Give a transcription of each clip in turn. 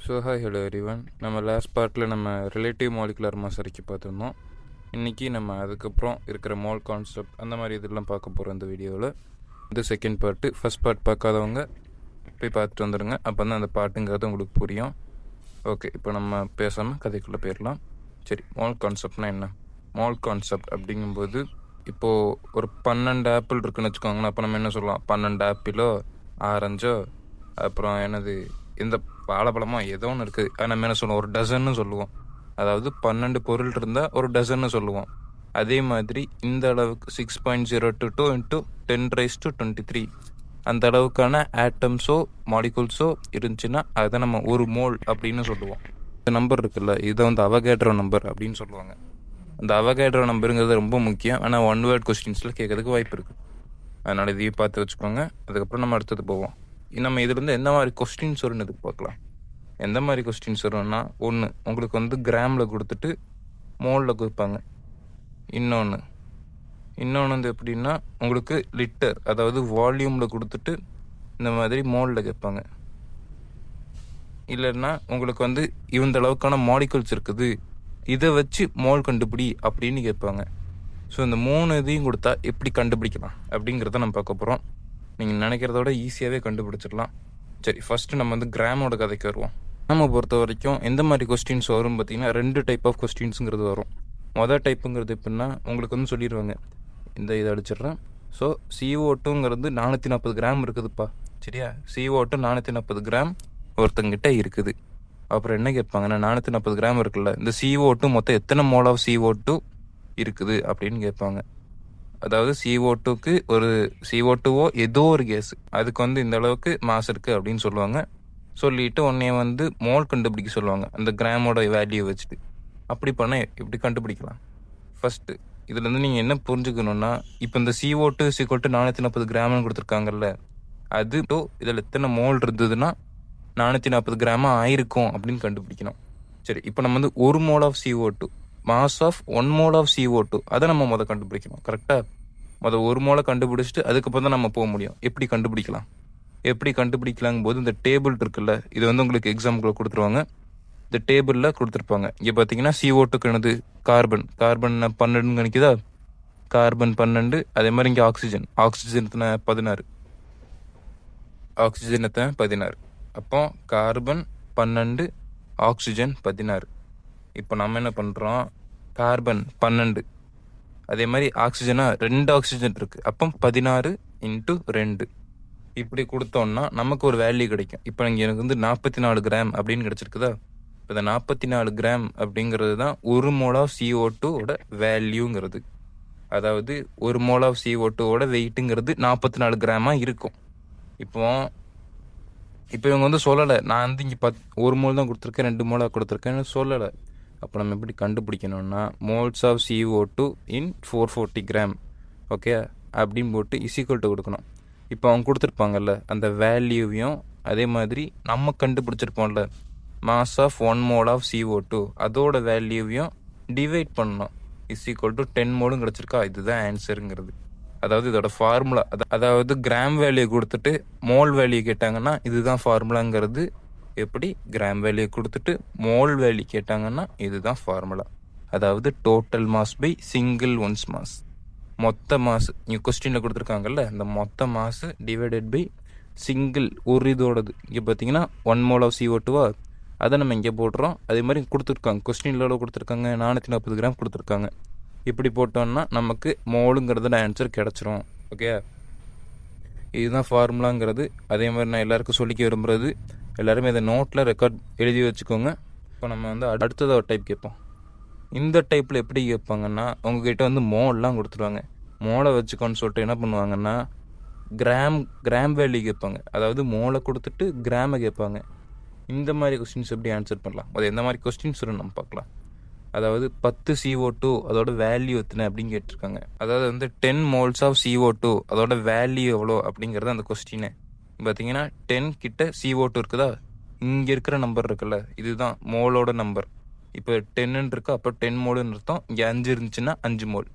Hi hello everyone. நம்ம last பார்ட்டில் நம்ம ரிலேட்டிவ் மாலிகுலர் மாஸ் வரைக்கும் பார்த்துருந்தோம். இன்றைக்கி நம்ம அதுக்கப்புறம் இருக்கிற மோல் கான்செப்ட் அந்த மாதிரி இதெல்லாம் பார்க்க போகிறோம் இந்த வீடியோவில். இது செகண்ட் பார்ட்டு. ஃபஸ்ட் பார்ட் பார்க்காதவங்க போய் பார்த்துட்டு வந்துடுங்க, அப்போ தான் அந்த பாட்டுங்கிறது உங்களுக்கு புரியும். ஓகே, இப்போ நம்ம பேசாமல் கதைக்குள்ளே போயிடலாம். சரி, மோல் கான்செப்ட்னா என்ன? மோல் கான்செப்ட் அப்படிங்கும்போது இப்போது ஒரு 12 ஆப்பிள் இருக்குன்னு வச்சுக்கோங்களேன். அப்போ நம்ம என்ன சொல்லலாம்? 12 ஆப்பிளோ ஆரஞ்சோ அப்புறம் என்னது இந்த வாழைப்பழமோ ஏதோ ஒன்று இருக்குது. அது நம்ம என்ன சொல்லுவோம்? ஒரு டசன்னு சொல்லுவோம். அதாவது 12 பொருள் இருந்தால் ஒரு டசன்னு சொல்லுவோம். அதே மாதிரி இந்த அளவுக்கு 6.022 × 10⁻23 அந்த அளவுக்கான ஆட்டம்ஸோ மாலிகூல்ஸோ இருந்துச்சுன்னா அதை நம்ம ஒரு மோல் அப்படின்னு சொல்லுவோம். இந்த நம்பர் இருக்குல்ல, இதை வந்து அவகேட்ரோ நம்பர் அப்படின்னு சொல்லுவாங்க. அந்த அவகேட்ரோ நம்பருங்கிறது ரொம்ப முக்கியம். ஆனால் ஒன் வேர்ட் கொஸ்டின்ஸில் கேட்கறதுக்கு வாய்ப்பு இருக்குது. அதனால் இதையும் பார்த்து வச்சுக்கோங்க. அதுக்கப்புறம் நம்ம அடுத்தது போவோம். நம்ம இதுலேருந்து எந்த மாதிரி கொஸ்டின்ஸ் வரும்னு எதிர்பார்க்கலாம். எந்த மாதிரி கொஸ்டின்ஸ் வரும்னா, ஒன்று உங்களுக்கு வந்து கிராமில் கொடுத்துட்டு மோலில் கொடுப்பாங்க. இன்னொன்று வந்து எப்படின்னா உங்களுக்கு லிட்டர் அதாவது வால்யூமில் கொடுத்துட்டு இந்த மாதிரி மோலில் கேட்பாங்க. இல்லைன்னா உங்களுக்கு வந்து இந்த அளவுக்கான மாலிகூல்ஸ் இருக்குது, இதை வச்சு மோல் கண்டுபிடி அப்படின்னு கேட்பாங்க. ஸோ இந்த 3 இதையும் கொடுத்தா எப்படி கண்டுபிடிக்கலாம் அப்படிங்கிறத நம்ம பார்க்க போகிறோம். நீங்கள் நினைக்கிறதோட ஈஸியாகவே கண்டுபிடிச்சிடலாம். சரி, ஃபஸ்ட்டு நம்ம வந்து கிராமோட கதைக்கு வருவோம். நம்ம பொறுத்த வரைக்கும் எந்த மாதிரி கொஸ்டின்ஸ் வரும் பார்த்தீங்கன்னா, 2 டைப் ஆஃப் கொஸ்டின்ஸுங்கிறது வரும். மொதல் டைப்புங்கிறது எப்படின்னா, உங்களுக்கு வந்து சொல்லிடுவாங்க, இதை அடிச்சிடுறேன். ஸோ CO2ங்கிறது 440 கிராம் இருக்குதுப்பா, சரியா? CO2 440 கிராம் ஒருத்தங்கிட்ட இருக்குது. அப்புறம் என்ன கேட்பாங்கன்னா, 440 கிராம் இருக்குல்ல, இந்த CO2 மொத்தம் எத்தனை மோல் ஆஃப் CO2 இருக்குது அப்படின்னு கேட்பாங்க. அதாவது CO2க்கு ஒரு CO2வோ ஏதோ ஒரு கேஸ், அதுக்கு வந்து இந்த அளவுக்கு மாஸ் இருக்குது அப்படின்னு சொல்லுவாங்க. சொல்லிட்டு உடனே வந்து மோல் கண்டுபிடிக்க சொல்லுவாங்க அந்த கிராமோட வேல்யூ வச்சுட்டு. அப்படி பண்ண எப்படி கண்டுபிடிக்கலாம்? ஃபஸ்ட்டு இதுலேருந்து நீங்கள் என்ன புரிஞ்சுக்கணுன்னா, இப்போ இந்த CO2 = 440 கிராம்னு கொடுத்துருக்காங்கல்ல, அது இதில் எத்தனை மோல் இருந்ததுன்னா 440 கிராமாக ஆயிருக்கும் அப்படின்னு கண்டுபிடிக்கணும். சரி, இப்போ நம்ம வந்து 1 mole of CO2 mass of 1 mole of CO2 அதை நம்ம முதல் கண்டுபிடிக்கணும். கரெக்டாக முதல் 1 மோலை கண்டுபிடிச்சிட்டு அதுக்கப்புறம் தான் நம்ம போக முடியும். எப்படி கண்டுபிடிக்கலாங்கும் போது இந்த டேபிள் இருக்குல்ல, இது வந்து உங்களுக்கு எக்ஸாம்பிள் கொடுத்துருவாங்க. இந்த டேபிளில் கொடுத்துருப்பாங்க. இங்கே பார்த்தீங்கன்னா CO2க்கு என்னது? கார்பன் 12 கணிக்குதா? கார்பன் 12. அதே மாதிரி இங்கே ஆக்சிஜன் 16. அப்போ கார்பன் 12, ஆக்சிஜன் 16. இப்போ நம்ம என்ன பண்ணுறோம்? கார்பன் 12, அதே மாதிரி ஆக்சிஜனா 2 ஆக்சிஜன் இருக்குது, அப்போ 16 × 2 இப்படி கொடுத்தோம்னா நமக்கு ஒரு வேல்யூ கிடைக்கும். இப்போ இங்கே எனக்கு வந்து 44 கிராம் அப்படின்னு கிடச்சிருக்குதா? இப்போ இந்த 44 கிராம் அப்படிங்கிறது தான் 1 மோல் ஆஃப் CO2ஓட வேல்யூங்கிறது. அதாவது 1 மோல் ஆஃப் CO2ஓட வெயிட்டுங்கிறது 44 கிராமாக இருக்கும். இப்போ இவங்க வந்து சொல்லலை, நான் வந்து இங்கே 1 மோல் தான் கொடுத்துருக்கேன், 2 மோலாக கொடுத்துருக்கேன்னு சொல்லலை. அப்போ நம்ம எப்படி கண்டுபிடிக்கணும்னா, moles of CO2 in 440 gram okay அப்படின்னு போட்டு = கொடுக்கணும். இப்போ அவங்க கொடுத்துருப்பாங்கல்ல அந்த வேல்யூவையும் அதே மாதிரி நம்ம கண்டுபிடிச்சிருப்போம்ல mass of 1 mole of CO2 அதோட வேல்யூவையும் டிவைட் பண்ணணும். = 10 மோலும் கிடச்சிருக்கா? இதுதான் ஆன்சருங்கிறது. அதாவது இதோட ஃபார்முலா, அதாவது கிராம் வேல்யூ கொடுத்துட்டு மோல் வேல்யூ கேட்டாங்கன்னா இதுதான் ஃபார்முலாங்கிறது. எப்படி? கிராம் வேல்யூ கொடுத்துட்டு மோல் வேல்யூ கேட்டாங்கன்னா இதுதான் ஃபார்முலா. அதாவது total mass by single ones mass. மொத்த மாசு இங்கே கொஸ்டினில் கொடுத்துருக்காங்கல்ல, இந்த மொத்த மாசு டிவைடட் பை சிங்கிள் ஒரு இதோடது. இங்கே பார்த்தீங்கன்னா 1 மோல் ஆஃப் CO2வா, அதை நம்ம இங்கே போடுறோம். அதே மாதிரி கொடுத்துருக்காங்க, கொஸ்டினில் கொடுத்துருக்காங்க 440 கிராம் கொடுத்துருக்காங்க. இப்படி போட்டோம்னா நமக்கு மோலுங்கிறதுல ஆன்சர் கிடச்சிரும். ஓகே, இதுதான் ஃபார்முலாங்கிறது. அதே மாதிரி நான் எல்லாருக்கும் சொல்லிக்க விரும்புகிறது, எல்லாருமே இதை நோட்டில் ரெக்கார்ட் எழுதி வச்சுக்கோங்க. இப்போ நம்ம வந்து அடுத்ததாக ஒரு டைப் கேட்போம். இந்த டைப்பில் எப்படி கேட்பாங்கன்னா, உங்ககிட்ட வந்து மோல்லாம் கொடுத்துருவாங்க. மோலை வச்சுக்கோன்னு சொல்லிட்டு என்ன பண்ணுவாங்கன்னா, கிராம் வேல்யூ கேட்பாங்க. அதாவது மோலை கொடுத்துட்டு கிராமை கேட்பாங்க. இந்த மாதிரி கொஸ்டின்ஸ் எப்படி ஆன்சர் பண்ணலாம், அது எந்த மாதிரி கொஸ்டின்ஸ் வரும் நம்ம பார்க்கலாம். அதாவது 10 CO2 அதோட வேல்யூ எத்தனை அப்படின்னு கேட்டிருக்காங்க. அதாவது வந்து 10 மோல்ஸ் ஆஃப் CO2 அதோட வேல்யூ எவ்வளோ அப்படிங்கிறது அந்த கொஸ்டினு. பார்த்தீங்கன்னா 10 கிட்ட CO2 இருக்குதா, இங்கே இருக்கிற நம்பர் இருக்குல்ல, இதுதான் மோலோட நம்பர். இப்போ 10 இருக்கு, அப்போ 10 மோல்னு அர்த்தம். இங்கே 5 இருந்துச்சுன்னா 5 மோல்.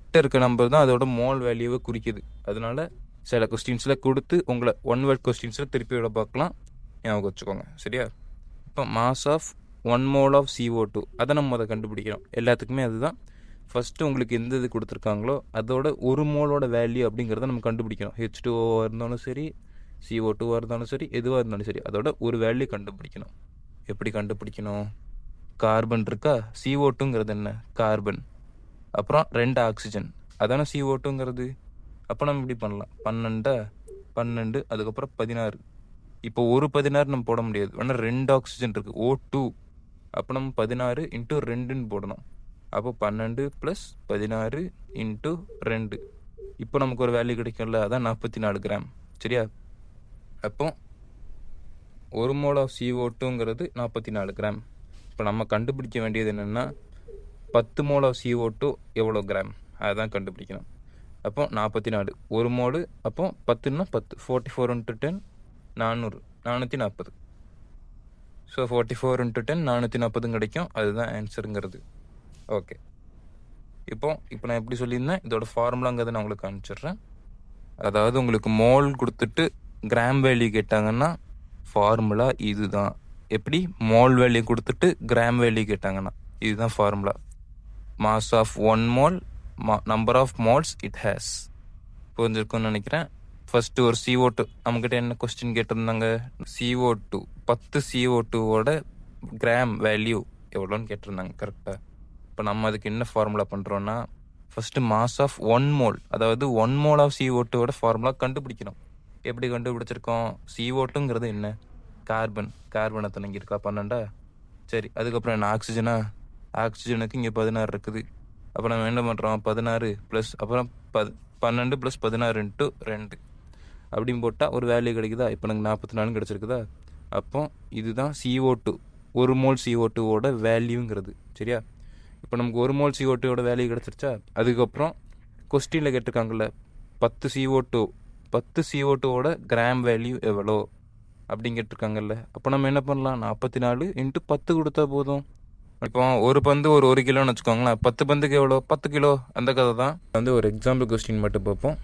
கிட்ட இருக்க நம்பர் தான் அதோட மோல் வேல்யூவை குறிக்குது. அதனால சில கொஸ்டின்ஸில் கொடுத்து உங்களை ஒன் வேர்ட் கொஸ்டின்ஸில் திருப்பி விட பார்க்கலாம். ஞாபகம் வச்சுக்கோங்க, சரியா? இப்போ mass of 1 mole of CO2 அதை நம்ம அதை கண்டுபிடிக்கிறோம். எல்லாத்துக்குமே அதுதான். ஃபஸ்ட்டு உங்களுக்கு எந்த இது கொடுத்துருக்காங்களோ அதோட ஒரு மோலோட வேல்யூ அப்படிங்கிறத நம்ம கண்டுபிடிக்கணும். H2O இருந்தாலும் சரி, CO2 இருந்தாலும் சரி, எதுவாக இருந்தாலும் சரி, அதோட ஒரு வேல்யூ கண்டுபிடிக்கணும். எப்படி கண்டுபிடிக்கணும்? கார்பன் இருக்கா, CO2ங்கிறது என்ன? கார்பன். அப்புறம் 2 ஆக்சிஜன், அதானே CO2ங்கிறது. அப்போ நம்ம இப்படி பண்ணலாம், 12 அதுக்கப்புறம் 16. இப்போ ஒரு 16 நம்ம போட முடியாது, ஆனால் 2 ஆக்சிஜன் இருக்குது, O2. அப்போ நம்ம 16 × 2ன்னு போடணும். அப்போ 12 + 16 × 2. இப்போ நமக்கு ஒரு வேல்யூ கிடைக்கும்ல, அதான் 44 கிராம். சரியா? அப்போ ஒரு மோல் ஆஃப் CO2ங்கிறது 44 கிராம். இப்போ நம்ம கண்டுபிடிக்க வேண்டியது என்னென்னா 10 மோல் ஆஃப் CO2 எவ்வளோ கிராம், அதுதான் கண்டுபிடிக்கணும். அப்போ 44 ஒரு மோலு. அப்போ 10ன்னா 10, 44 × 10 400, 440. ஸோ 44 × 10 440 கிடைக்கும். அதுதான் ஆன்சருங்கிறது. ஓகே, இப்போ நான் எப்படி சொல்லியிருந்தேன், இதோட ஃபார்முலாங்கிறத நான் உங்களுக்கு காமிச்சிடுறேன். அதாவது உங்களுக்கு மோல் கொடுத்துட்டு கிராம் வேல்யூ கேட்டாங்கன்னா ஃபார்முலா இதுதான். எப்படி? மோல் வேல்யூ கொடுத்துட்டு கிராம் வேல்யூ கேட்டாங்கன்னா இதுதான் formula. Mass of 1 mole, number of moles it has. புரிஞ்சிருக்கும்னு நினைக்கிறேன். ஃபஸ்ட்டு ஒரு CO2 நம்மக்கிட்ட என்ன கொஸ்டின் கேட்டிருந்தாங்க, CO2 10 CO2வோட கிராம் வேல்யூ எவ்வளோன்னு கேட்டிருந்தாங்க. கரெக்டாக? இப்போ நம்ம அதுக்கு என்ன ஃபார்முலா பண்ணுறோன்னா, ஃபஸ்ட்டு மாஸ் ஆஃப் 1 மோல், அதாவது 1 மோல் ஆஃப் CO2வோட ஃபார்முலா கண்டுபிடிக்கணும். எப்படி கண்டுபிடிச்சிருக்கோம்? CO2ங்கிறது என்ன? கார்பன். கார்பனை தங்கியிருக்கா 12. சரி, அதுக்கப்புறம் என்ன? ஆக்சிஜனா? ஆக்சிஜனுக்கு இங்கே 16 இருக்குது. அப்போ நம்ம என்ன பண்ணுறோம்? 16 ப்ளஸ் அப்புறம் 12 + 16 × 2 அப்படின்னு போட்டால் ஒரு வேல்யூ கிடைக்குதா? இப்போ எனக்கு 44 கிடச்சிருக்குதா? அப்போ இதுதான் CO2, ஒரு மோல் CO2வோட வேல்யூங்கிறது. சரியா? இப்போ நமக்கு ஒரு மோல் CO2வோட வேல்யூ கிடச்சிருச்சா? அதுக்கப்புறம் கொஸ்டினில் கேட்டிருக்காங்கல்ல 10 CO2வோட கிராம் வேல்யூ எவ்வளோ அப்படின்னு கேட்டிருக்காங்கல்ல. அப்போ நம்ம என்ன பண்ணலாம்? 44 × 10 கொடுத்தா போதும். இப்போ ஒரு பந்து ஒரு கிலோன்னு வச்சுக்கோங்களேன். 10 பந்துக்கு எவ்வளோ? 10 கிலோ. அந்த கதை தான். வந்து ஒரு எக்ஸாம்பிள் கொஸ்டின் மட்டும் பார்ப்போம்.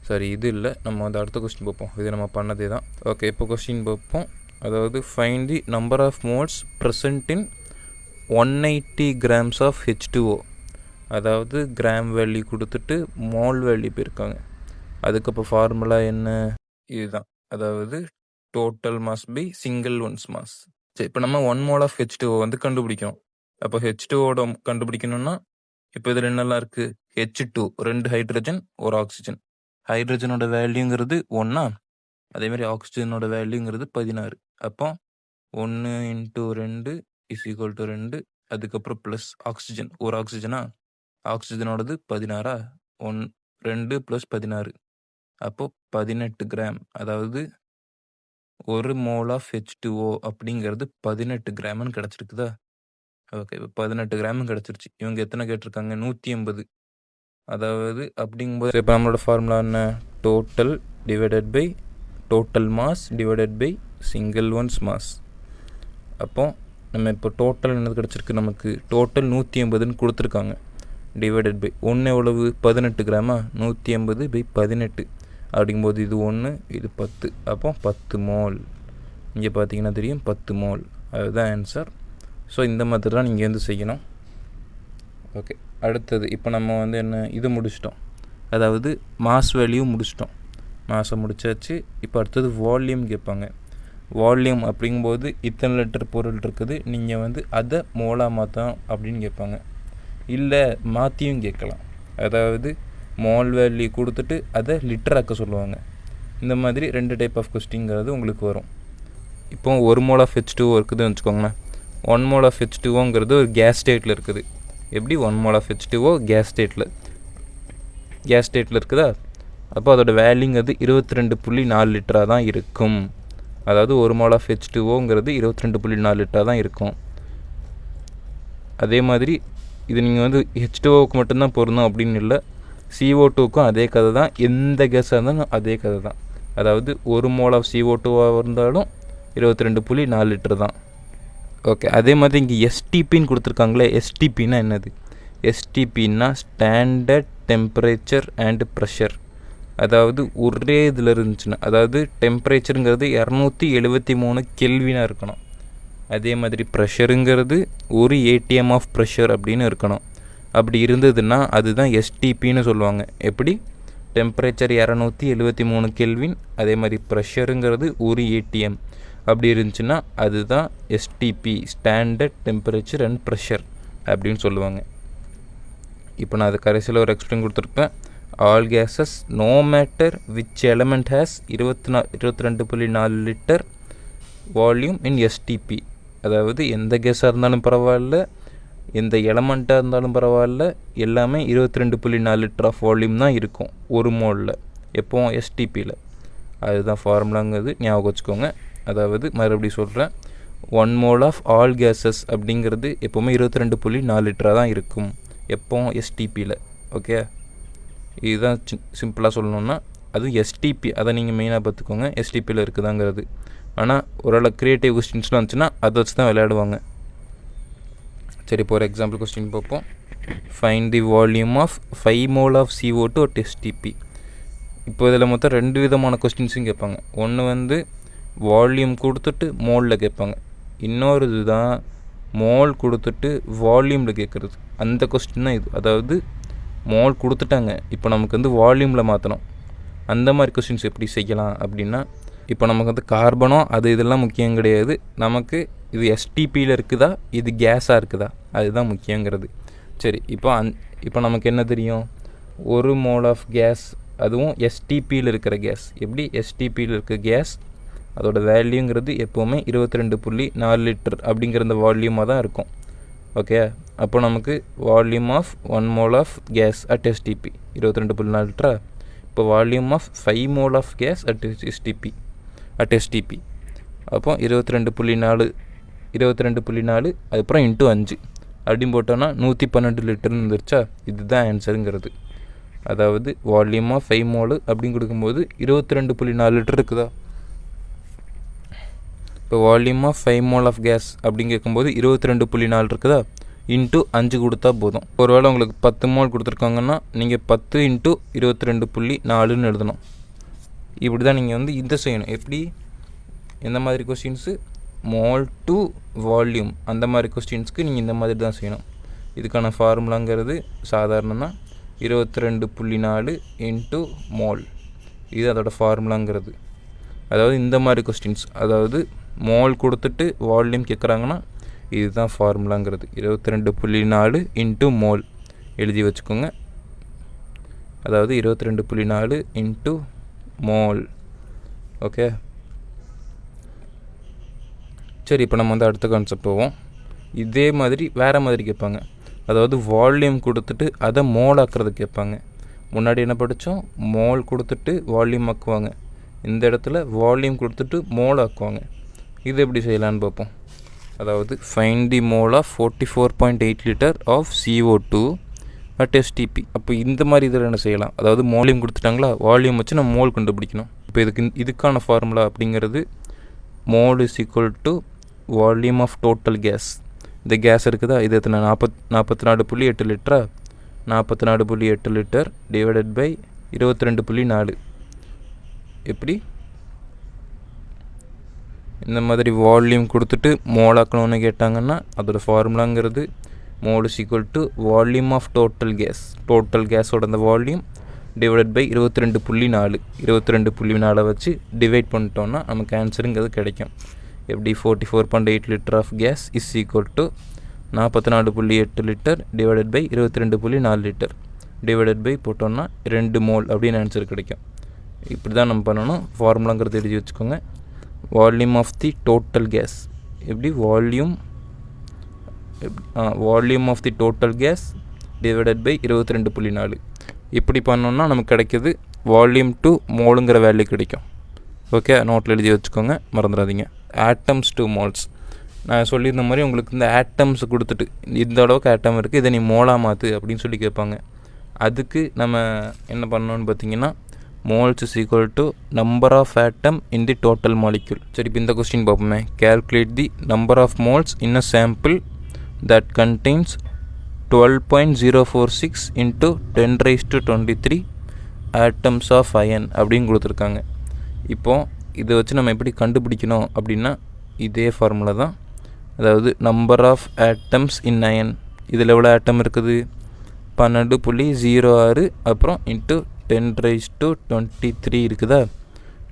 சரி, இது இல்லை, நம்ம வந்து அடுத்த கொஸ்டின் பார்ப்போம். இது நம்ம பண்ணதே தான். ஓகே, இப்போ கொஸ்டின் பார்ப்போம். அதாவது find the number of moles present in 180 grams of H2O. அதாவது கிராம் வேல்யூ கொடுத்துட்டு மோல் வேல்யூ போயிருக்காங்க. அதுக்கப்புறம் ஃபார்முலா என்ன? இதுதான். அதாவது total mass by single ones mass. சரி, இப்போ நம்ம 1 மோல் ஆஃப் H2O வந்து கண்டுபிடிக்கணும். அப்போ H2ஓட கண்டுபிடிக்கணும்னா இப்போ இதில் என்னெல்லாம் இருக்குது? H2 2 ஹைட்ரஜன் ஒரு ஆக்சிஜன். ஹைட்ரஜனோட வேல்யூங்கிறது 1. அதேமாதிரி ஆக்சிஜனோட வேல்யூங்கிறது 16. அப்போ 1 × 2 = 2. அதுக்கப்புறம் ப்ளஸ் ஆக்சிஜன், ஒரு ஆக்சிஜனா? ஆக்சிஜனோடது 16. 2 + 16, அப்போ 18 கிராம். அதாவது ஒரு மோல் ஆஃப் H2O அப்படிங்கிறது 18 கிராம்னு கிடச்சிருக்குதா? ஓகே, இப்போ 18 கிராம் கிடச்சிருச்சு. இவங்க எத்தனை கேட்டிருக்காங்க? 180. அதாவது அப்படிங்கும்போது இப்போ நம்மளோட ஃபார்முலா என்ன? Total divided by total mass divided by single ones mass. அப்போ நம்ம இப்போ டோட்டல் என்னது கிடச்சிருக்கு? நமக்கு டோட்டல் 180ன்னு கொடுத்துருக்காங்க. டிவைடட் பை 1 எவ்வளவு? 18 கிராமா? 180/18 அப்படிங்கும்போது இது 1, இது 10. அப்போ 10 மோல். இங்கே பார்த்தீங்கன்னா தெரியும் 10 மோல். அதுதான் ஆன்சர். ஸோ இந்த மாதிரி தான் நீங்கள் வந்து செய்யணும். ஓகே, அடுத்தது இப்போ நம்ம வந்து என்ன இது முடிச்சிட்டோம். அதாவது மாஸ் வேல்யூ முடிச்சிட்டோம். மாஸை முடிச்சாச்சு. இப்போ அடுத்தது வால்யூம் கேட்பாங்க. வால்யூம் அப்படிங்கும்போது இத்தனை லிட்டர் பொருள் இருக்குது, நீங்கள் வந்து அதை மோலாக மாற்றணும் அப்படின்னு கேட்பாங்க. இல்லை மாற்றியும் கேட்கலாம். அதாவது மோல் வேல்யூ கொடுத்துட்டு அதை லிட்டராக்க சொல்லுவாங்க. இந்த மாதிரி 2 டைப் ஆஃப் கொஸ்டின்ங்கிறது உங்களுக்கு வரும். இப்போ 1 மோல் ஆஃப் H2O இருக்குதுன்னு வச்சுக்கோங்களேன். 1 மோல் ஆஃப் H2Oங்கிறது ஒரு கேஸ் ஸ்டேட்டில் இருக்குது. எப்படி? 1 மோல் ஆஃப் H2O கேஸ் ஸ்டேட்டில் இருக்குதா? அப்போ அதோட வேல்யூங்கிறது 22.4 லிட்டராக தான் இருக்கும். அதாவது 1 மோல் ஆஃப் H2Oங்கிறது 22.4 லிட்டராக தான் இருக்கும். அதே மாதிரி இது நீங்கள் வந்து H2Oக்கு மட்டும்தான் பொருந்தும் அப்படின்னு இல்லை, CO2க்கும் அதே கதை தான். எந்த கேஸாக இருந்தாலும் அதே கதை தான். அதாவது 1 மோல் ஆஃப் CO2வாக இருந்தாலும் 22.4 லிட்டர் தான். ஓகே, அதே மாதிரி இங்கே STPன்னு கொடுத்துருக்காங்களே. STPன்னா என்னது? STPன்னா ஸ்டாண்டர்ட் டெம்பரேச்சர் அண்ட் ப்ரெஷர். அதாவது ஒரே இதில் இருந்துச்சுன்னா, அதாவது டெம்பரேச்சருங்கிறது 273 கெல்வினாக இருக்கணும். அதே மாதிரி ப்ரெஷருங்கிறது ஒரு ஏடிஎம் ஆஃப் ப்ரெஷர் அப்படின்னு இருக்கணும். அப்படி இருந்ததுன்னா அதுதான் எஸ்டிபின்னு சொல்லுவாங்க. எப்படி? டெம்பரேச்சர் 273 கெல்வின், அதே மாதிரி ப்ரெஷருங்கிறது ஒரு ஏடிஎம் அப்படி இருந்துச்சுன்னா அதுதான் STP, standard temperature and pressure அப்படின்னு சொல்லுவாங்க. இப்போ நான் அது கடைசியில் ஒரு எக்ஸ்பிளைன் கொடுத்துருப்பேன். All gases no matter which element has 22.4 litre volume in STP. அதாவது எந்த கேஸாக இருந்தாலும் பரவாயில்ல, எந்த எலமெண்ட்டாக இருந்தாலும் பரவாயில்ல, எல்லாமே 22.4 லிட்டர் ஆஃப் வால்யூம் தான் இருக்கும் ஒரு மோலில், எப்போ எஸ்டிபியில். அதுதான் ஃபார்முலாங்கிறது, ஞாபகம் வச்சுக்கோங்க. அதாவது மறுபடியும் சொல்கிறேன், 1 மோல் ஆஃப் ஆல் கேஸஸ் அப்படிங்கிறது எப்போவுமே 22.4 லிட்டராக தான் இருக்கும், எப்போ எஸ்டிபியில். ஓகே, இதுதான் சிம்பிளாக சொல்லணுன்னா அதுவும் எஸ்டிபி, அதை நீங்கள் மெயினாக பார்த்துக்கோங்க, எஸ்டிபியில் இருக்குதாங்கிறது. ஆனால் ஓரளவு க்ரியேட்டிவ் கொஸ்டின்ஸ்லாம் வந்துச்சுன்னா அதை வச்சு தான் விளையாடுவாங்க. சரி, இப்போ ஒரு எக்ஸாம்பிள் கொஸ்டின் பார்ப்போம். Find the volume of 5 mole of CO2 at STP. இப்போ இதில் மொத்தம் 2 விதமான கொஸ்டின்ஸும் கேட்பாங்க. ஒன்று வால்யூம் கொடுத்துட்டு மோலில் கேட்பாங்க, இன்னொரு இதுதான் மோல் கொடுத்துட்டு வால்யூமில் கேட்குறது. அந்த கொஸ்டின் தான் இது. அதாவது மோல் கொடுத்துட்டாங்க, இப்போ நமக்கு வால்யூமில் மாற்றணும். அந்த மாதிரி கொஸ்டின்ஸ் எப்படி செய்யலாம் அப்படின்னா, இப்போ நமக்கு கார்பனோ அது இதெல்லாம் முக்கியம் கிடையாது, நமக்கு இது எஸ்டிபியில் இருக்குதா இது கேஸாக இருக்குதா அதுதான் முக்கியங்கிறது. சரி, இப்போ நமக்கு என்ன தெரியும், 1 மோல் ஆஃப் கேஸ், அதுவும் எஸ்டிபியில் இருக்கிற கேஸ். எப்படி? எஸ்டிபியில் இருக்கிற கேஸ் அதோட வேல்யூங்கிறது எப்போவுமே 22.4 லிட்டர் அப்படிங்கிற அந்த வால்யூமாக தான் இருக்கும். ஓகே, அப்போ நமக்கு volume of 1 mole of gas at STP 22.4 லிட்டரா. இப்போ volume of 5 mole of gas at STP அப்போ 22.4 அதுக்கப்புறம் இன்ட்டு 5 அப்படின்னு போட்டோன்னா 112 லிட்டர்னு வந்துருச்சா. இதுதான் ஆன்சருங்கிறது. அதாவது வால்யூம் ஆஃப் 5 மோல் அப்படின்னு கொடுக்கும்போது 22.4 லிட்டர் இருக்குதா. இப்போ volume of 5 mole of gas அப்படின்னு கேட்கும்போது 22.4 இருக்குதா, இன்ட்டு 5 கொடுத்தா போதும். ஒருவேளை உங்களுக்கு 10 மோல் கொடுத்துருக்காங்கன்னா நீங்கள் 10 இன்ட்டு 22.4ன்னு எழுதணும். இப்படி தான் நீங்கள் இதை செய்யணும். எப்படி? எந்த மாதிரி கொஸ்டின்ஸு, மோல் டு வால்யூம் அந்த மாதிரி கொஸ்டின்ஸ்க்கு நீங்கள் இந்த மாதிரி தான் செய்யணும். இதுக்கான ஃபார்முலாங்கிறது சாதாரணமாக 22.4 இன்ட்டு மோல், இது அதோட ஃபார்முலாங்கிறது. அதாவது இந்த மாதிரி கொஸ்டின்ஸ், அதாவது மோல் கொடுத்துட்டு வால்யூம் கேட்குறாங்கன்னா இதுதான் ஃபார்முலாங்கிறது. 22.4 இன்ட்டு மோல் எழுதி வச்சுக்கோங்க. அதாவது 22.4 இன்ட்டு மோல். ஓகே, சரி, இப்போ நம்ம அடுத்த கான்செப்ட் போவோம். இதே மாதிரி வேறு மாதிரி கேட்பாங்க. அதாவது வால்யூம் கொடுத்துட்டு அதை மோல் ஆக்குறது கேட்பாங்க. முன்னாடி என்ன படித்தோம், மோல் கொடுத்துட்டு வால்யூம் ஆக்குவாங்க. இந்த இடத்துல வால்யூம் கொடுத்துட்டு மோல் ஆக்குவாங்க. இது எப்படி செய்யலான்னு பார்ப்போம். அதாவது find the mole of 44.8 litre of CO2 at STP. அப்போ இந்த மாதிரி இதில் என்ன செய்யலாம், அதாவது வால்யூம் கொடுத்துட்டாங்களா, வால்யூம் வச்சு நம்ம மோல் கண்டுபிடிக்கணும். இப்போ இதுக்கான ஃபார்முலா அப்படிங்கிறது mole is equal to volume of total gas. இந்த கேஸ் இருக்குதா, இது எத்தனை 44.8 லிட்டரா, 44.8 லிட்டர் டிவைடட் பை 22.4. எப்படி? இந்த மாதிரி வால்யூம் கொடுத்துட்டு மோல் ஆக்கணும்னு கேட்டாங்கன்னா அதோட ஃபார்முலாங்கிறது mole is equal to volume of total gas, total கேஸோட அந்த வால்யூம் டிவைடட் பை 22.4. 22.4 வச்சு டிவைட் பண்ணிட்டோன்னா நமக்கு ஆன்சருங்கிறது கிடைக்கும். எப்படி? 44.8 litre of gas is equal to 44.8 litre divided by 22.4 litre divided by போட்டோன்னா 2 மோல் அப்படின்னு ஆன்சர் கிடைக்கும். இப்படி தான் நம்ம பண்ணணும். ஃபார்முலாங்கிறது எழுதி வச்சுக்கோங்க. Volume of the total gas. எப்படி? Volume of the total gas divided by 22.4. இப்படி பண்ணோன்னா நமக்கு கிடைக்கிது வால்யூம் டு மோலுங்கிற வேல்யூ கிடைக்கும். ஓகே, நோட்டில் எழுதி வச்சுக்கோங்க, மறந்துடாதீங்க. Atoms to moles. நான் சொல்லியிருந்த மாதிரி உங்களுக்கு இந்த ஆட்டம்ஸ் கொடுத்துட்டு இந்த அளவுக்கு ஆட்டம் இருக்குது, இதை நீ மோலாக மாற்று அப்படின்னு சொல்லி கேட்பாங்க. அதுக்கு நம்ம என்ன பண்ணணும்னு பார்த்தீங்கன்னா moles is equal to number of atom in the total molecule. சரி, இப்போ இந்த கொஸ்டின் பார்ப்போமே. Calculate the number of moles in a sample that contains 12.046 into 10⁻23 atoms of iron அப்படின்னு கொடுத்துருக்காங்க. இப்போது இதை வச்சு நம்ம எப்படி கண்டுபிடிக்கணும் அப்படின்னா இதே ஃபார்முலா தான். அதாவது number of atoms in iron. இதில் எவ்வளோ ஆட்டம் இருக்குது? 12.06 அப்புறம் இன்ட்டு 10⁻23 இருக்குதா,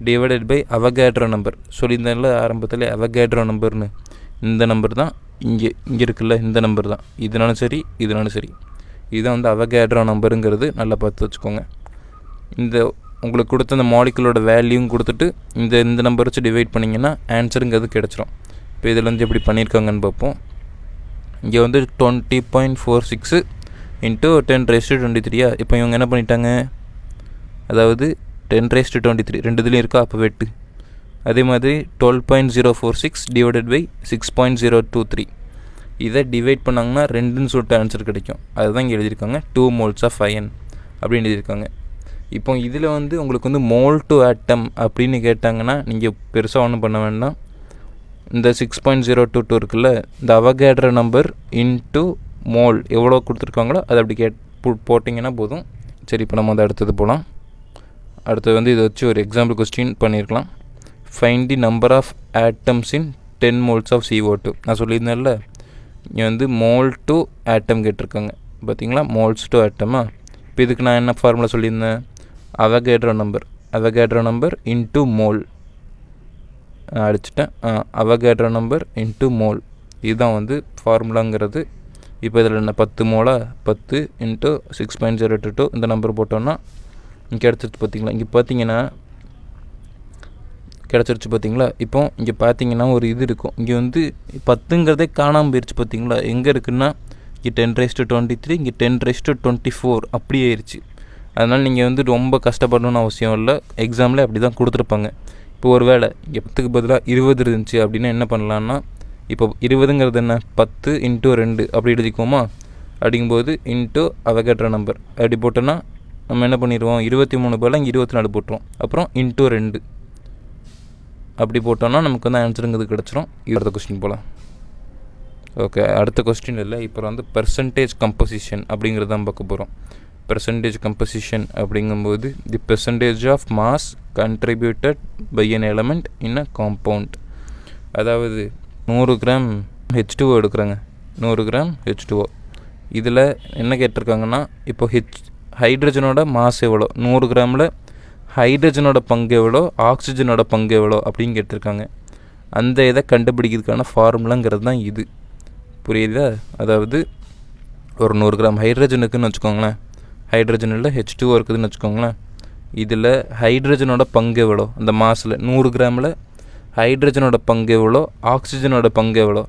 டிவைடட் பை அவகேட்ரோ நம்பர். சொல்லியிருந்தேன்ல ஆரம்பத்தில் அவகேட்ரோ நம்பர்னு. இந்த நம்பர் தான் இங்கே இருக்குல்ல, இந்த நம்பர் தான். இதனாலும் சரி இதனாலும் சரி, இதுதான் வந்து அவகேட்ரோ நம்பருங்கிறது. நல்லா பார்த்து வச்சுக்கோங்க. இந்த உங்களுக்கு கொடுத்த அந்த மாலிகுலோட வேல்யூவும் கொடுத்துட்டு இந்த நம்பர் வச்சு டிவைட் பண்ணிங்கன்னா ஆன்சருங்கிறது கிடச்சிரும். இப்போ இதில் வந்து எப்படி பண்ணியிருக்காங்கன்னு பார்ப்போம். இங்கே வந்து 20.46 இன்ட்டு 10⁻23. இப்போ இவங்க என்ன பண்ணிட்டாங்க, அதாவது 10⁻23 ரெண்டுதுலேயும் இருக்கா, அப்போ வெட்டு. அதே மாதிரி 12.046 டிவைடட் பை 6.023. இதை டிவைட் பண்ணாங்கன்னா 2ன்னு சொல்லிட்டு ஆன்சர் கிடைக்கும். அதுதான் இங்கே எழுதியிருக்காங்க 2 moles ஆஃப் அயன் அப்படின்னு எழுதியிருக்காங்க. இப்போ இதில் வந்து உங்களுக்கு வந்து மோல் டு ஆட்டம் அப்படின்னு கேட்டாங்கன்னா நீங்கள் பெருசாக ஒன்றும் பண்ண வேண்டாம். இந்த 6.022 இருக்குல்ல, இந்த அவகேட்ரோ நம்பர் இன்ட்டு மோல் எவ்வளோ கொடுத்துருக்காங்களோ அதை அப்படி போட்டிங்கன்னா போதும். சரி, இப்போ நம்ம வந்து அடுத்தது போகலாம். அடுத்தது வந்து இதை வச்சு ஒரு எக்ஸாம்பிள் கொஸ்டின் பண்ணியிருக்கலாம். Find the number of atoms in 10 moles of CO2. நான் சொல்லியிருந்தேன்ல, இங்கே வந்து மோல் டு ஆட்டம் கேட்டிருக்காங்க. பார்த்தீங்களா, மோல்ஸ் டு ஆட்டமா. இப்போ இதுக்கு நான் என்ன ஃபார்முலா சொல்லியிருந்தேன், அவகேட்ரோ நம்பர் இன்ட்டு மோல் அடிச்சிட்டேன். அவகேட்ரோ நம்பர் இன்ட்டு மோல், இதுதான் வந்து ஃபார்முலாங்கிறது. இப்போ இதில் என்ன 10 மோலா, 10 இன்ட்டு 6.022 இந்த நம்பர் போட்டோன்னா இங்கே கிடச்சிருச்சு. பார்த்தீங்களா, இங்கே பார்த்தீங்கன்னா கிடச்சிருச்சு. பார்த்தீங்களா, இப்போ இங்கே பார்த்தீங்கன்னா ஒரு இது இருக்கும். இங்கே வந்து 10ங்கிறதே காணாமல் போயிடுச்சு. பார்த்தீங்களா, எங்கே இருக்குன்னா இங்கே 10⁻23, இங்கே 10⁻24 அப்படியே ஆயிடுச்சு. அதனால் நீங்கள் வந்து ரொம்ப கஷ்டப்படணும்னு அவசியம் இல்லை. எக்ஸாமில் அப்படி தான் கொடுத்துருப்பாங்க. இப்போ ஒரு வேளை இங்கே 10க்கு பதிலாக 20 இருந்துச்சு அப்படின்னா என்ன பண்ணலான்னா, இப்போ 20ங்கிறது என்ன, 10 இன்ட்டு 2 அப்படி எழுதிக்குவோமா. அப்படிங்கும்போது இன்ட்டு அவகேட்ரோ நம்பர் அப்படி போட்டோன்னா நம்ம என்ன பண்ணிடுவோம், 23 பதிலாக இங்கே 24 போட்டுருவோம். அப்புறம் இன்ட்டு 2 அப்படி போட்டோன்னா நமக்கு வந்து ஆன்சருங்கிறது கிடச்சிரும். அடுத்த கொஸ்டின் போகலாம். ஓகே, அடுத்த கொஸ்டின் இல்லை. இப்போ வந்து பெர்சன்டேஜ் கம்போசிஷன் அப்படிங்கிறது தான் பார்க்க போகிறோம். பெர்சன்டேஜ் கம்போசிஷன் அப்படிங்கும்போது the percentage of mass contributed by an element in a compound. அதாவது 100 கிராம் H2O எடுக்கிறாங்க, 100 கிராம் H2O. இதில் என்ன கேட்டிருக்காங்கன்னா, இப்போ ஹைட்ரஜனோட மாஸ் எவ்வளோ, 100 கிராமில் ஹைட்ரஜனோட பங்கு எவ்வளோ, ஆக்சிஜனோட பங்கு எவ்வளோ அப்படின்னு கேட்டிருக்காங்க. அந்த இதை கண்டுபிடிக்கிறதுக்கான ஃபார்முலாங்கிறது தான் இது. புரியுதா? அதாவது ஒரு 100 கிராம் ஹைட்ரஜன் இருக்குதுன்னு வச்சுக்கோங்களேன், ஹைட்ரஜனில் H2O இருக்குதுன்னு வச்சுக்கோங்களேன். இதில் ஹைட்ரஜனோட பங்கு எவ்வளோ, அந்த மாஸில் 100 கிராமில் ஹைட்ரஜனோட பங்கு எவ்வளோ, ஆக்சிஜனோட பங்கு எவ்வளோ,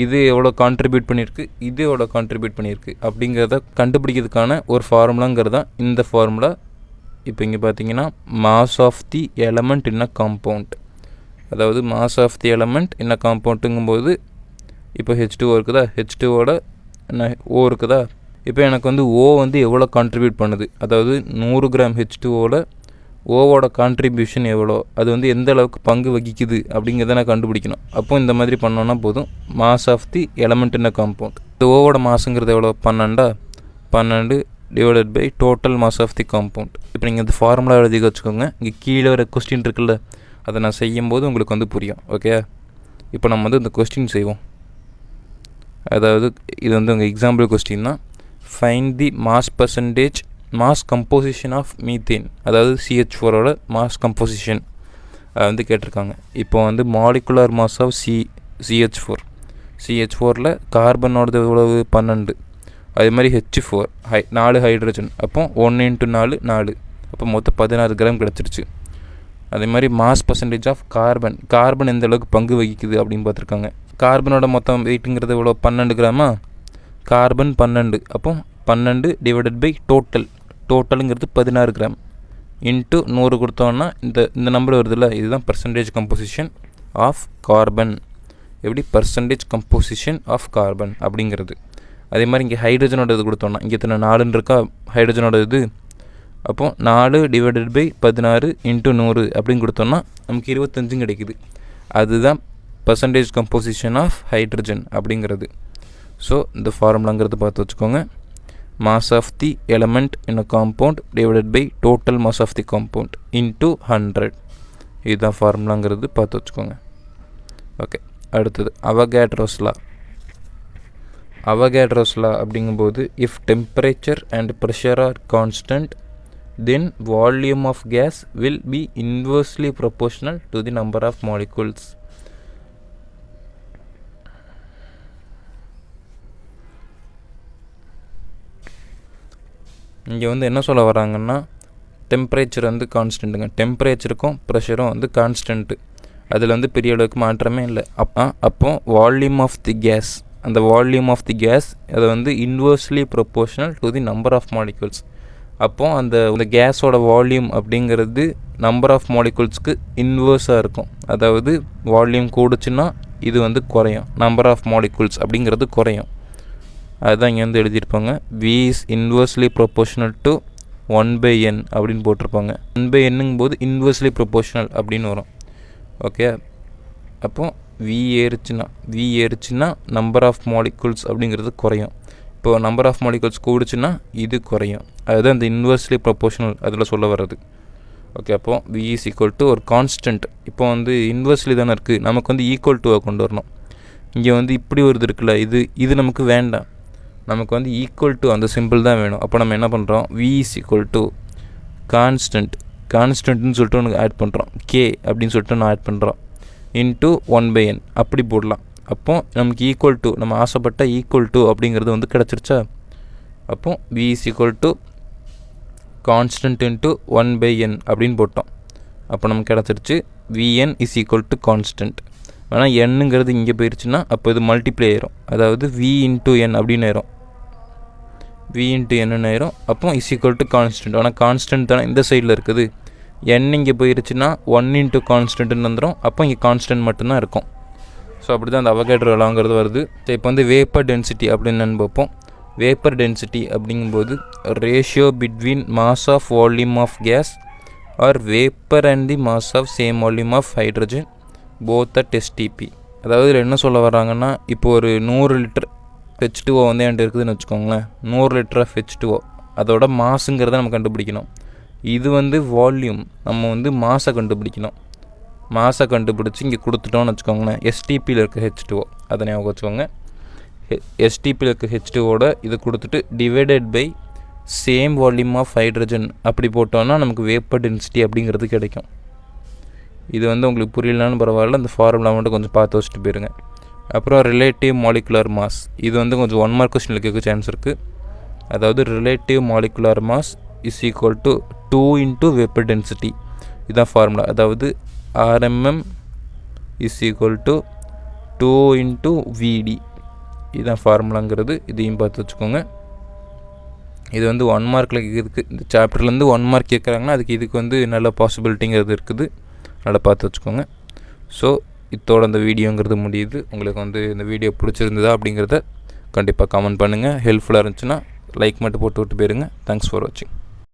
இது எவ்வளோ கான்ட்ரிபியூட் பண்ணியிருக்கு, இது எவ்வளோ கான்ட்ரிபியூட் பண்ணியிருக்கு அப்படிங்கிறத கண்டுபிடிக்கிறதுக்கான ஒரு ஃபார்முலாங்கிறது தான் இந்த ஃபார்முலா. இப்போ இங்கே பார்த்தீங்கன்னா mass of the element in a compound. அதாவது mass of the element in a காம்பவுண்ட்டுங்கும்போது இப்போ H2O இருக்குதா, H2ஓட என்ன O இருக்குதா. இப்போ எனக்கு வந்து O வந்து எவ்வளோ கான்ட்ரிபியூட் பண்ணுது, அதாவது 100 கிராம் H2ஓவில் ஓவோட கான்ட்ரிபியூஷன் எவ்வளோ, அது வந்து எந்த அளவுக்கு பங்கு வகிக்குது அப்படிங்கிறத நான் கண்டுபிடிக்கணும். அப்போ இந்த மாதிரி பண்ணோன்னா போதும். Mass of the element in a compound. இந்த ஓவோட மாசுங்கிறது எவ்வளோ, 12 divided by total mass of the compound. இப்போ நீங்கள் இந்த ஃபார்முலா எழுதி வச்சுக்கோங்க. இங்கே கீழே வர கொஸ்டின் இருக்குல்ல, அதை நான் செய்யும்போது உங்களுக்கு வந்து புரியும். ஓகே, இப்போ நம்ம வந்து இந்த கொஸ்டின் செய்வோம். அதாவது இது வந்து உங்கள் எக்ஸாம்பிள் கொஸ்டின் தான். Find the mass composition of methane, அதாவது CH4ஓட மாஸ் கம்போசிஷன் வந்து கேட்டிருக்காங்க. இப்போ வந்து மாலிகுலர் மாஸ் ஆஃப் CH4ல் கார்பனோடது எவ்வளவு, 12. அதே மாதிரி H4 4 ஹைட்ரஜன், அப்போ 1 × 4 4, அப்போ மொத்தம் 16 கிராம் கிடச்சிருச்சு. அதே மாதிரி மாஸ் பர்சன்டேஜ் ஆஃப் கார்பன் எந்த அளவுக்கு பங்கு வகிக்குது அப்படின்னு பார்த்துருக்காங்க. கார்பனோட மொத்தம் வெயிட்டுங்கிறது எவ்வளோ, 12 கிராமா. கார்பன் 12, அப்போ 12 டிவைடட் பை டோட்டலுங்கிறது 16 கிராம் இன்ட்டு 100 கொடுத்தோன்னா இந்த நம்பர் வருதுல்ல, இதுதான் பர்சன்டேஜ் கம்போசிஷன் ஆஃப் கார்பன். எப்படி பர்சன்டேஜ் கம்போசிஷன் ஆஃப் கார்பன் அப்படிங்கிறது. அதே மாதிரி இங்கே ஹைட்ரஜனோட இது கொடுத்தோன்னா, இங்கே இத்தனை 4 இருக்கா ஹைட்ரஜனோட இது, அப்போது 4 டிவைடட் பை 16 இன்ட்டு 100 அப்படின்னு கொடுத்தோன்னா நமக்கு 25 கிடைக்குது. அதுதான் பர்சன்டேஜ் கம்போசிஷன் ஆஃப் ஹைட்ரஜன் அப்படிங்கிறது. ஸோ இந்த ஃபார்முலாங்கிறது பார்த்து வச்சுக்கோங்க. Mass of the element in a compound divided by total mass of the compound into 100. இதுதான் ஃபார்முலாங்கிறது பார்த்து வச்சுக்கோங்க. ஓகே, அடுத்தது அவகேட்ரோஸ் லா அப்படிங்கும்போது if temperature and pressure are constant then volume of gas will be inversely proportional to the number of molecules. இங்கே வந்து என்ன சொல்ல வராங்கன்னா டெம்பரேச்சர் வந்து கான்ஸ்டன்ட்டுங்க, டெம்பரேச்சருக்கும் ப்ரெஷரும் வந்து கான்ஸ்டன்ட்டு, அதில் வந்து பெரிய அளவுக்கு மாற்றமே இல்லை. அப்போ வால்யூம் ஆஃப் தி கேஸ், அந்த வால்யூம் ஆஃப் தி கேஸ் அதை வந்து inversely proportional to the number of molecules. அப்போது அந்த கேஸோட வால்யூம் அப்படிங்கிறது நம்பர் ஆஃப் மாலிகுல்ஸ்க்கு இன்வர்ஸாக இருக்கும். அதாவது வால்யூம் கூடுச்சுன்னா இது வந்து குறையும், நம்பர் ஆஃப் மாலிகுல்ஸ் அப்படிங்கிறது குறையும். அதுதான் இங்கே வந்து எழுதியிருப்பாங்க, V is inversely proportional to 1/n அப்படின்னு போட்டிருப்பாங்க. 1/nங்கும் போது இன்வர்ஸ்லி ப்ரொப்போர்ஷனல் அப்படின்னு வரும். ஓகே, அப்போது V ஏறிச்சுன்னா நம்பர் ஆஃப் மாலிகுல்ஸ் அப்படிங்கிறது குறையும். இப்போ நம்பர் ஆஃப் மாலிகுல்ஸ் கூடுச்சுன்னா இது குறையும். அதுதான் இந்த இன்வர்ஸ்லி ப்ரொப்போர்ஷனல் அதில் சொல்ல வர்றது. ஓகே, அப்போது V is equal to ஒரு கான்ஸ்டன்ட். இப்போ வந்து இன்வர்ஸ்லி தானே இருக்குது, நமக்கு வந்து ஈக்குவல் டுவை கொண்டு வரணும். இங்கே வந்து இப்படி ஒரு இது இருக்குல்ல, இது நமக்கு வேண்டாம், நமக்கு வந்து ஈக்குவல் டு அந்த சிம்பிள் தான் வேணும். அப்போ நம்ம என்ன பண்ணுறோம், V is equal to கான்ஸ்டன்ட்னு சொல்லிட்டு ஒன்று ஆட் பண்ணுறோம், K அப்படின்னு சொல்லிட்டு நான் ஆட் பண்ணுறோம், இன்ட்டு 1/n அப்படி போடலாம். அப்போ நமக்கு ஈக்குவல் டு, நம்ம ஆசைப்பட்ட ஈக்குவல் டு அப்படிங்கிறது வந்து கிடச்சிருச்சா. அப்போ V is equal to constant into 1/n அப்படின்னு போட்டோம். அப்போ நமக்கு கிடச்சிருச்சு Vn is equal to constant. ஆனால் என்னங்கிறது இங்கே போயிடுச்சுன்னா அப்போ இது மல்டிப்ளை ஆயிரும், அதாவது V இன்ட்டு n அப்படின்னு ஆயிரும், V இன்ட்டு n ஆயிரும். அப்போ இஸ் ஈக்குவல் டு கான்ஸ்டன்ட். ஆனால் கான்ஸ்டன்ட் தானே இந்த சைடில் இருக்குது, n இங்கே போயிடுச்சுன்னா 1 இன்ட்டு கான்ஸ்டன்ட்னு வந்துடும். அப்போ இங்கே கான்ஸ்டன்ட் மட்டும்தான் இருக்கும். ஸோ அப்படி தான் அந்த அவகேட்ரோ லாங்கிறது வருது. ஸோ இப்போ வந்து வேப்பர் டென்சிட்டி அப்படின்னு பார்ப்போம். வேப்பர் டென்சிட்டி அப்படிங்கும்போது ratio between mass of volume of gas or vapour and the mass of same volume of hydrogen both at STP. அதாவது இதில் என்ன சொல்ல வராங்கன்னா, இப்போ ஒரு 100 லிட்டர் H2O வந்து என்கிட்ட இருக்குதுன்னு வச்சுக்கோங்களேன், 100 லிட்டர் ஆஃப் H2O அதோட மாசுங்கிறத நம்ம கண்டுபிடிக்கணும். இது வந்து வால்யூம், நம்ம வந்து மாஸை கண்டுபிடிக்கணும். மாஸை கண்டுபிடிச்சி இங்கே கொடுத்துட்டோம்னு வச்சுக்கோங்களேன், STPயில் இருக்க H2O அதை ஞாபகம் வச்சுக்கோங்க. STPயில் இருக்க H2ஓட இது கொடுத்துட்டு divided by same volume of hydrogen அப்படி போட்டோன்னா நமக்கு வேப்பர் டென்சிட்டி அப்படிங்கிறது கிடைக்கும். இது வந்து உங்களுக்கு புரியலனாலும் பரவாயில்ல, இந்த ஃபார்முலா மட்டும் கொஞ்சம் பார்த்து வச்சுட்டு போயிருங்க. அப்புறம் ரிலேட்டிவ் மாலிகுலர் மாஸ், இது வந்து கொஞ்சம் 1 மார்க் கொஸ்டின் கேட்க சான்ஸ் இருக்குது. அதாவது relative molecular mass is equal to 2 into vapour density, இதுதான் ஃபார்முலா. அதாவது RMM is equal to 2 into VD, இதுதான் ஃபார்முலாங்கிறது. இதையும் பார்த்து வச்சுக்கோங்க. இது வந்து 1 மார்க்கில் இருக்குது, இந்த சாப்டர்லேருந்து 1 மார்க் கேட்குறாங்கன்னா இதுக்கு வந்து நல்ல பாசிபிலிட்டிங்கிறது இருக்குது, நல்லா பார்த்து வச்சுக்கோங்க. ஸோ இதோட இந்த வீடியோங்கிறது முடியுது. உங்களுக்கு வந்து இந்த வீடியோ பிடிச்சிருந்ததா அப்படிங்கிறத கண்டிப்பாக கமெண்ட் பண்ணுங்கள். ஹெல்ப்ஃபுல்லாக இருந்துச்சுன்னா லைக் மட்டும் போட்டு விட்டு போயிருங்க. தேங்க்ஸ் ஃபார் வாட்சிங்.